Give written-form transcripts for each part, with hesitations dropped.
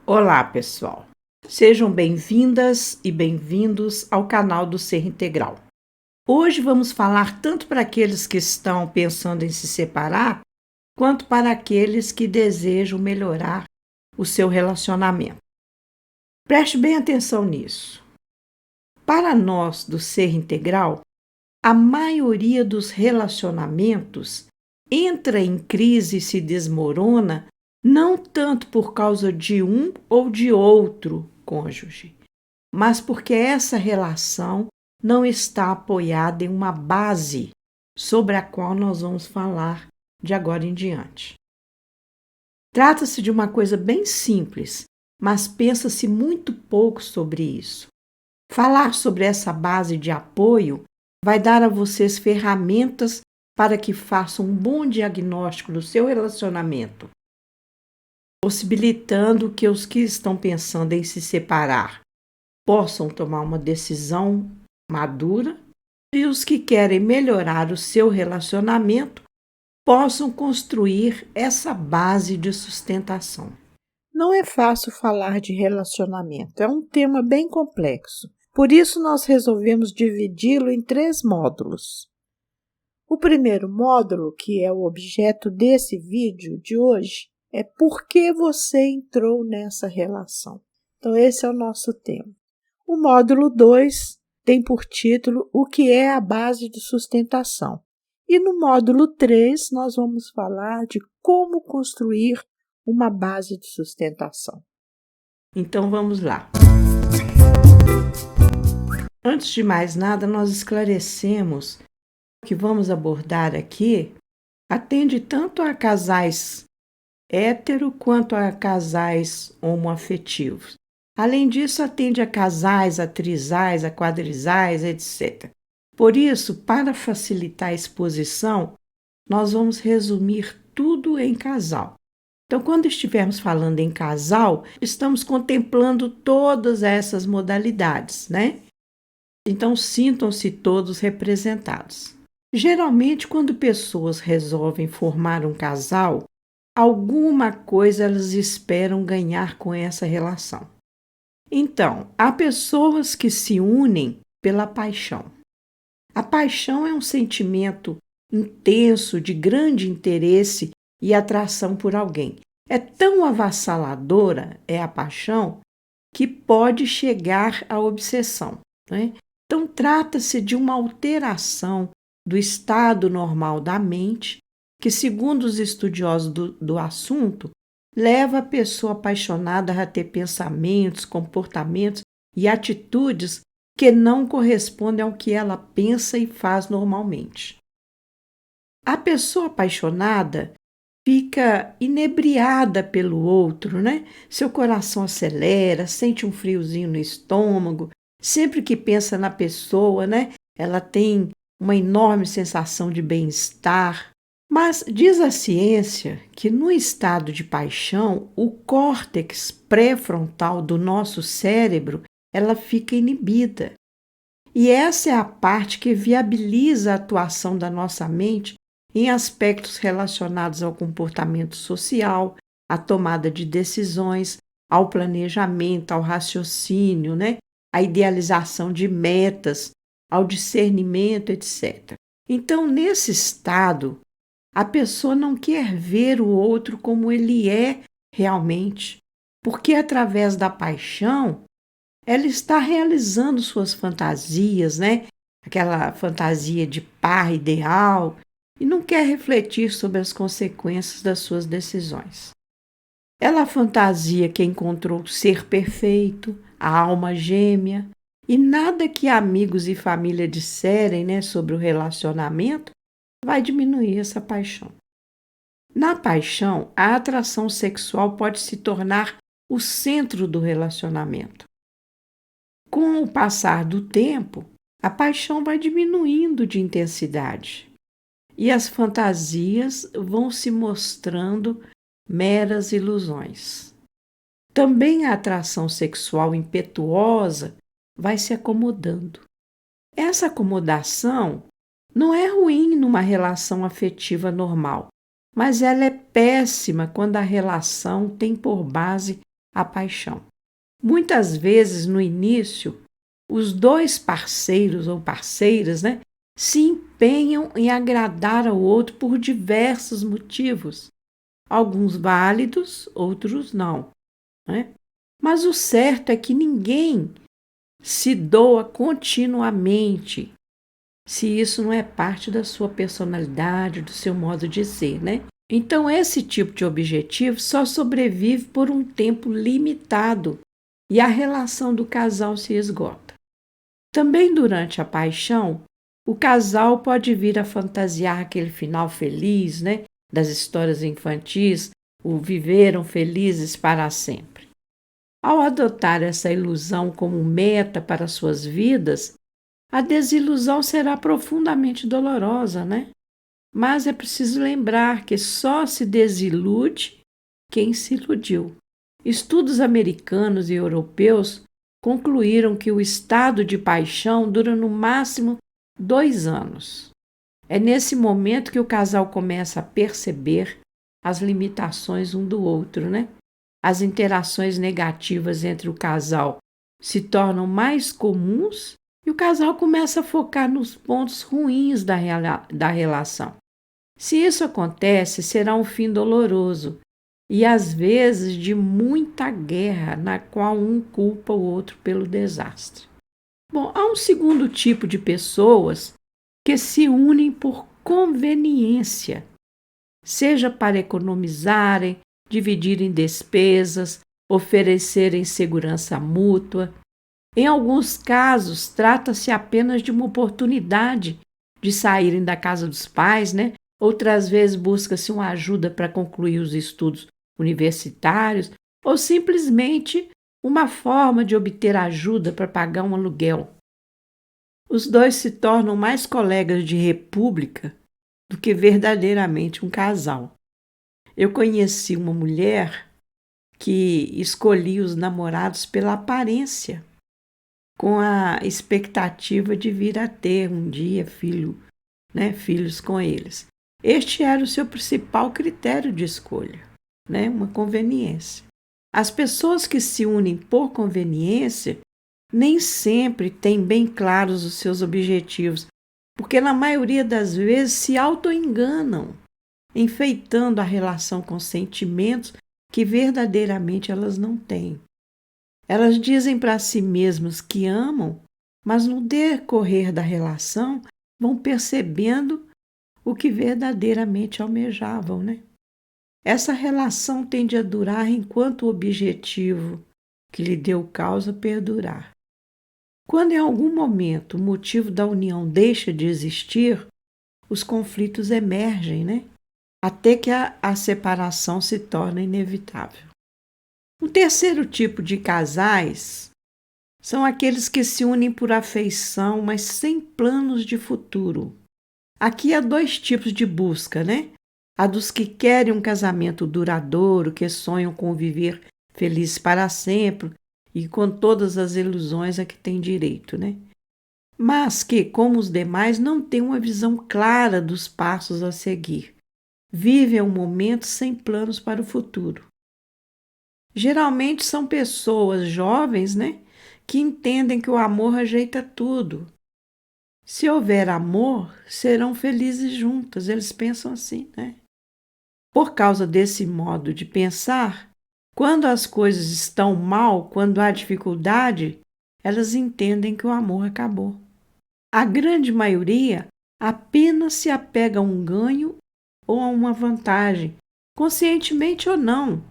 Olá, pessoal. Sejam bem-vindas e bem-vindos ao canal do Ser Integral. Hoje vamos falar tanto para aqueles que estão pensando em se separar, quanto para aqueles que desejam melhorar o seu relacionamento. Preste bem atenção nisso. Para nós do Ser Integral, a maioria dos relacionamentos entra em crise e se desmorona não tanto por causa de um ou de outro cônjuge, mas porque essa relação não está apoiada em uma base sobre a qual nós vamos falar de agora em diante. Trata-se de uma coisa bem simples, mas pensa-se muito pouco sobre isso. Falar sobre essa base de apoio vai dar a vocês ferramentas para que façam um bom diagnóstico do seu relacionamento, possibilitando que os que estão pensando em se separar possam tomar uma decisão madura e os que querem melhorar o seu relacionamento possam construir essa base de sustentação. Não é fácil falar de relacionamento, é um tema bem complexo. Por isso, nós resolvemos dividi-lo em 3 módulos. O primeiro módulo, que é o objeto desse vídeo de hoje, é por que você entrou nessa relação. Então, esse é o nosso tema. O módulo 2 tem por título o que é a base de sustentação. E no módulo 3, nós vamos falar de como construir uma base de sustentação. Então, vamos lá. Antes de mais nada, nós esclarecemos que o que vamos abordar aqui atende tanto a casais hétero quanto a casais homoafetivos. Além disso, atende a casais, a trisais, a quadrisais, etc. Por isso, para facilitar a exposição, nós vamos resumir tudo em casal. Então, quando estivermos falando em casal, estamos contemplando todas essas modalidades, né? Então, sintam-se todos representados. Geralmente, quando pessoas resolvem formar um casal, alguma coisa elas esperam ganhar com essa relação. Então, há pessoas que se unem pela paixão. A paixão é um sentimento intenso de grande interesse e atração por alguém. É tão avassaladora a paixão que pode chegar à obsessão, né? Então, trata-se de uma alteração do estado normal da mente que, segundo os estudiosos do assunto, leva a pessoa apaixonada a ter pensamentos, comportamentos e atitudes que não correspondem ao que ela pensa e faz normalmente. A pessoa apaixonada fica inebriada pelo outro, né? Seu coração acelera, sente um friozinho no estômago. Sempre que pensa na pessoa, né? Ela tem uma enorme sensação de bem-estar. Mas diz a ciência que no estado de paixão, o córtex pré-frontal do nosso cérebro, ela fica inibida. E essa é a parte que viabiliza a atuação da nossa mente em aspectos relacionados ao comportamento social, à tomada de decisões, ao planejamento, ao raciocínio, né? À idealização de metas, ao discernimento, etc. Então, nesse estado, a pessoa não quer ver o outro como ele é realmente, porque através da paixão, ela está realizando suas fantasias, né? Aquela fantasia de par ideal, e não quer refletir sobre as consequências das suas decisões. Ela fantasia que encontrou o ser perfeito, a alma gêmea, e nada que amigos e família disserem, né, sobre o relacionamento vai diminuir essa paixão. Na paixão, a atração sexual pode se tornar o centro do relacionamento. Com o passar do tempo, a paixão vai diminuindo de intensidade e as fantasias vão se mostrando meras ilusões. Também a atração sexual impetuosa vai se acomodando. Essa acomodação não é ruim numa relação afetiva normal, mas ela é péssima quando a relação tem por base a paixão. Muitas vezes, no início, os dois parceiros ou parceiras, se empenham em agradar ao outro por diversos motivos, alguns válidos, outros não, Mas o certo é que ninguém se doa continuamente, se isso não é parte da sua personalidade, do seu modo de ser, Então, esse tipo de objetivo só sobrevive por um tempo limitado e a relação do casal se esgota. Também durante a paixão, o casal pode vir a fantasiar aquele final feliz, das histórias infantis, o viveram felizes para sempre. Ao adotar essa ilusão como meta para suas vidas, a desilusão será profundamente dolorosa, Mas é preciso lembrar que só se desilude quem se iludiu. Estudos americanos e europeus concluíram que o estado de paixão dura no máximo 2 anos. É nesse momento que o casal começa a perceber as limitações um do outro, As interações negativas entre o casal se tornam mais comuns e o casal começa a focar nos pontos ruins da relação. Se isso acontece, será um fim doloroso e, às vezes, de muita guerra, na qual um culpa o outro pelo desastre. Bom, há um segundo tipo de pessoas que se unem por conveniência, seja para economizarem, dividirem despesas, oferecerem segurança mútua. Em alguns casos, trata-se apenas de uma oportunidade de saírem da casa dos pais, Outras vezes busca-se uma ajuda para concluir os estudos universitários ou simplesmente uma forma de obter ajuda para pagar um aluguel. Os dois se tornam mais colegas de república do que verdadeiramente um casal. Eu conheci uma mulher que escolhia os namorados pela aparência, com a expectativa de vir a ter um dia filhos com eles. Este era o seu principal critério de escolha, uma conveniência. As pessoas que se unem por conveniência nem sempre têm bem claros os seus objetivos, porque na maioria das vezes se auto-enganam, enfeitando a relação com sentimentos que verdadeiramente elas não têm. Elas dizem para si mesmas que amam, mas no decorrer da relação vão percebendo o que verdadeiramente almejavam, Essa relação tende a durar enquanto o objetivo que lhe deu causa perdurar. Quando em algum momento o motivo da união deixa de existir, os conflitos emergem, Até que a separação se torna inevitável. Um terceiro tipo de casais são aqueles que se unem por afeição, mas sem planos de futuro. Aqui há 2 tipos de busca, A dos que querem um casamento duradouro, que sonham com viver felizes para sempre e com todas as ilusões a que têm direito, Mas que, como os demais, não têm uma visão clara dos passos a seguir. Vivem um momento sem planos para o futuro. Geralmente são pessoas jovens, que entendem que o amor ajeita tudo. Se houver amor, serão felizes juntas. Eles pensam assim, Por causa desse modo de pensar, quando as coisas estão mal, quando há dificuldade, elas entendem que o amor acabou. A grande maioria apenas se apega a um ganho ou a uma vantagem, conscientemente ou não,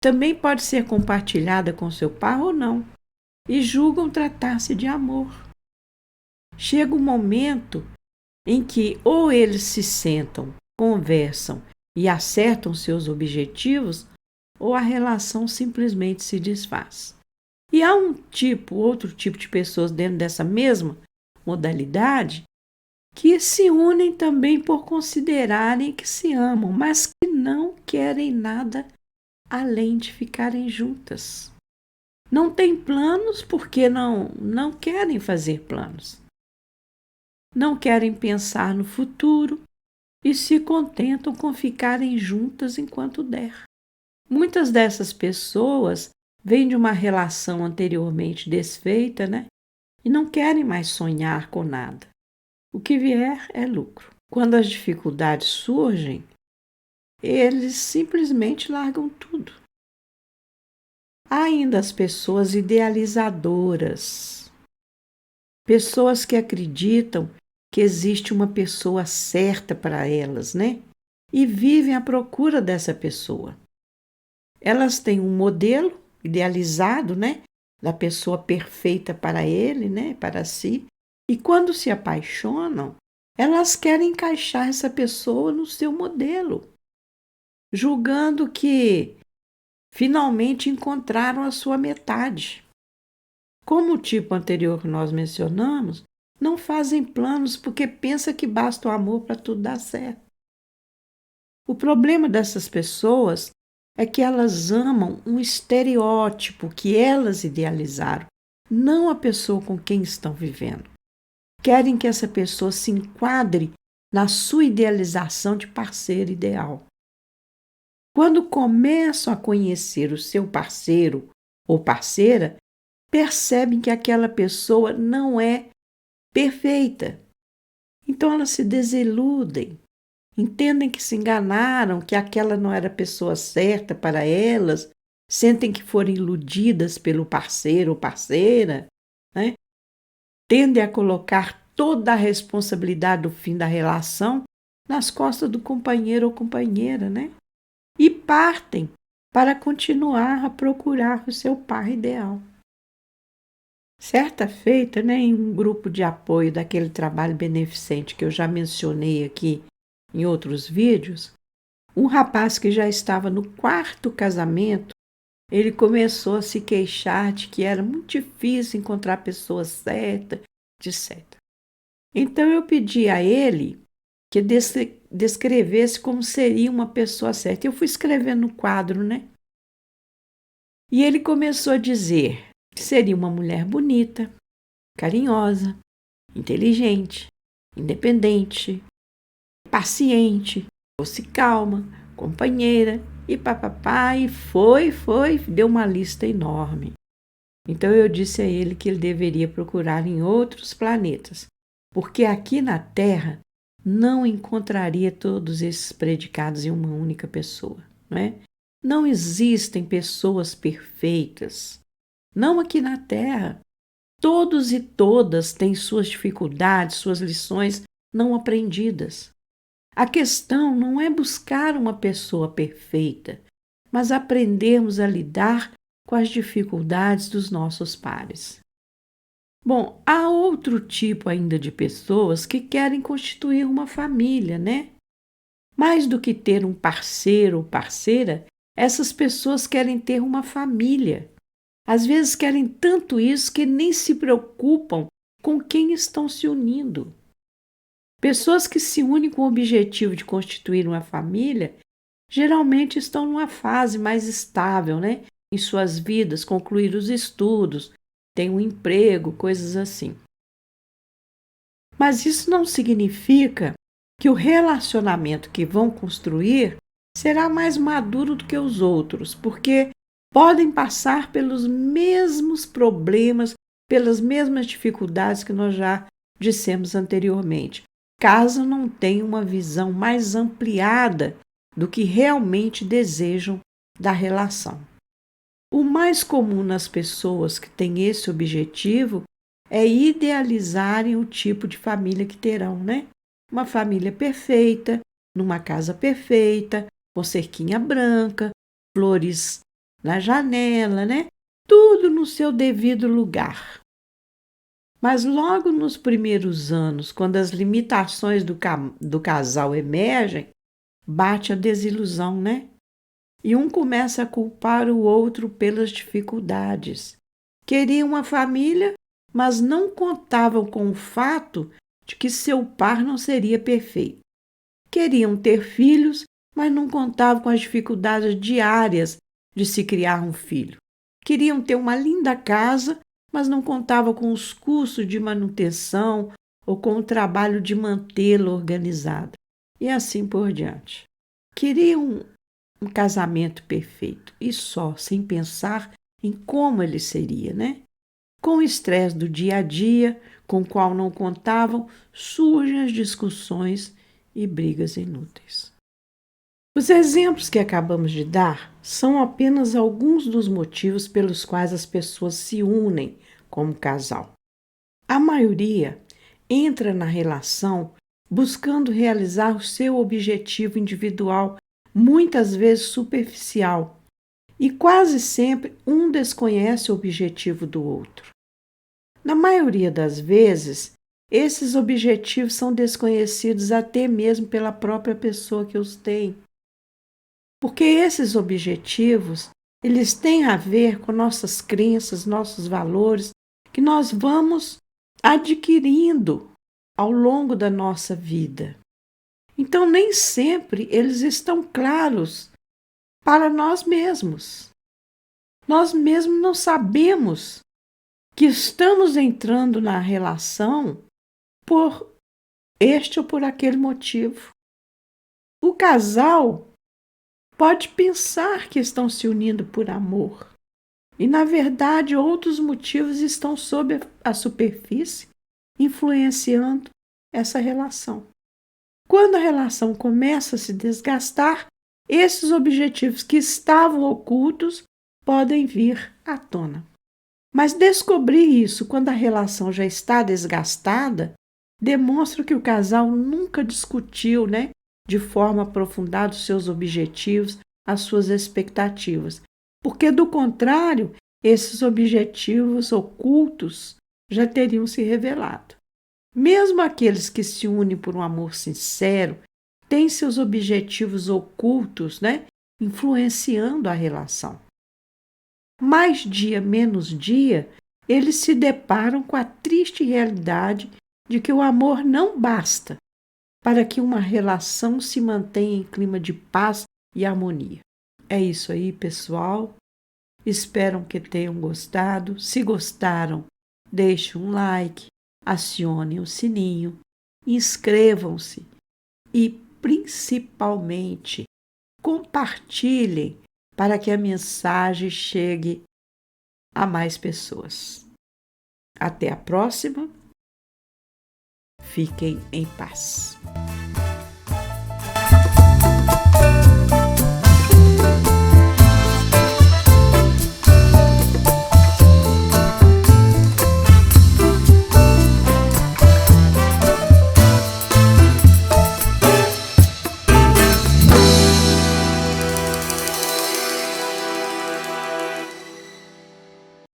Também pode ser compartilhada com seu par ou não, e julgam tratar-se de amor. Chega um momento em que ou eles se sentam, conversam e acertam seus objetivos, ou a relação simplesmente se desfaz. E há outro tipo de pessoas dentro dessa mesma modalidade que se unem também por considerarem que se amam, mas que não querem nada além de ficarem juntas. Não têm planos porque não querem fazer planos. Não querem pensar no futuro e se contentam com ficarem juntas enquanto der. Muitas dessas pessoas vêm de uma relação anteriormente desfeita, né? E não querem mais sonhar com nada. O que vier é lucro. Quando as dificuldades surgem, eles simplesmente largam tudo. Há ainda as pessoas idealizadoras, pessoas que acreditam que existe uma pessoa certa para elas, né? E vivem à procura dessa pessoa. Elas têm um modelo idealizado, né? Da pessoa perfeita para ele, né? Para si. E quando se apaixonam, elas querem encaixar essa pessoa no seu modelo, julgando que finalmente encontraram a sua metade. Como o tipo anterior que nós mencionamos, não fazem planos porque pensa que basta o amor para tudo dar certo. O problema dessas pessoas é que elas amam um estereótipo que elas idealizaram, não a pessoa com quem estão vivendo. Querem que essa pessoa se enquadre na sua idealização de parceiro ideal. Quando começam a conhecer o seu parceiro ou parceira, percebem que aquela pessoa não é perfeita. Então elas se desiludem, entendem que se enganaram, que aquela não era a pessoa certa para elas, sentem que foram iludidas pelo parceiro ou parceira, né? Tendem a colocar toda a responsabilidade do fim da relação nas costas do companheiro ou companheira, né? E partem para continuar a procurar o seu par ideal. Certa feita, né, em um grupo de apoio daquele trabalho beneficente que eu já mencionei aqui em outros vídeos, um rapaz que já estava no 4º casamento, ele começou a se queixar de que era muito difícil encontrar a pessoa certa, etc. Então eu pedi a ele que descrevesse como seria uma pessoa certa. Eu fui escrevendo no quadro, né? E ele começou a dizer que seria uma mulher bonita, carinhosa, inteligente, independente, paciente, fosse calma, companheira e papapá, e deu uma lista enorme. Então eu disse a ele que ele deveria procurar em outros planetas, porque aqui na Terra não encontraria todos esses predicados em uma única pessoa, não é? Não existem pessoas perfeitas, não aqui na Terra. Todos e todas têm suas dificuldades, suas lições não aprendidas. A questão não é buscar uma pessoa perfeita, mas aprendermos a lidar com as dificuldades dos nossos pares. Bom, há outro tipo ainda de pessoas que querem constituir uma família, né? Mais do que ter um parceiro ou parceira, essas pessoas querem ter uma família. Às vezes querem tanto isso que nem se preocupam com quem estão se unindo. Pessoas que se unem com o objetivo de constituir uma família geralmente estão numa fase mais estável, né? Em suas vidas, concluir os estudos, têm um emprego, coisas assim. Mas isso não significa que o relacionamento que vão construir será mais maduro do que os outros, porque podem passar pelos mesmos problemas, pelas mesmas dificuldades que nós já dissemos anteriormente, caso não tenham uma visão mais ampliada do que realmente desejam da relação. O mais comum nas pessoas que têm esse objetivo é idealizarem o tipo de família que terão, né? Uma família perfeita, numa casa perfeita, com cerquinha branca, flores na janela, né? Tudo no seu devido lugar. Mas logo nos primeiros anos, quando as limitações do casal emergem, bate a desilusão, né? E um começa a culpar o outro pelas dificuldades. Queriam uma família, mas não contavam com o fato de que seu par não seria perfeito. Queriam ter filhos, mas não contavam com as dificuldades diárias de se criar um filho. Queriam ter uma linda casa, mas não contavam com os custos de manutenção ou com o trabalho de mantê-la organizada. E assim por diante. Queriam um casamento perfeito e só, sem pensar em como ele seria, né? Com o estresse do dia a dia, com o qual não contavam, surgem as discussões e brigas inúteis. Os exemplos que acabamos de dar são apenas alguns dos motivos pelos quais as pessoas se unem como casal. A maioria entra na relação buscando realizar o seu objetivo individual, muitas vezes superficial, e quase sempre um desconhece o objetivo do outro. Na maioria das vezes, esses objetivos são desconhecidos até mesmo pela própria pessoa que os tem. Porque esses objetivos, eles têm a ver com nossas crenças, nossos valores, que nós vamos adquirindo ao longo da nossa vida. Então, nem sempre eles estão claros para nós mesmos. Nós mesmos não sabemos que estamos entrando na relação por este ou por aquele motivo. O casal pode pensar que estão se unindo por amor, e na verdade outros motivos estão sob a superfície, influenciando essa relação. Quando a relação começa a se desgastar, esses objetivos que estavam ocultos podem vir à tona. Mas descobrir isso quando a relação já está desgastada demonstra que o casal nunca discutiu, de forma aprofundada os seus objetivos, as suas expectativas. Porque, do contrário, esses objetivos ocultos já teriam se revelado. Mesmo aqueles que se unem por um amor sincero têm seus objetivos ocultos, influenciando a relação. Mais dia, menos dia, eles se deparam com a triste realidade de que o amor não basta para que uma relação se mantenha em clima de paz e harmonia. É isso aí, pessoal. Espero que tenham gostado. Se gostaram, deixem um like, acionem o sininho, inscrevam-se e, principalmente, compartilhem para que a mensagem chegue a mais pessoas. Até a próxima. Fiquem em paz.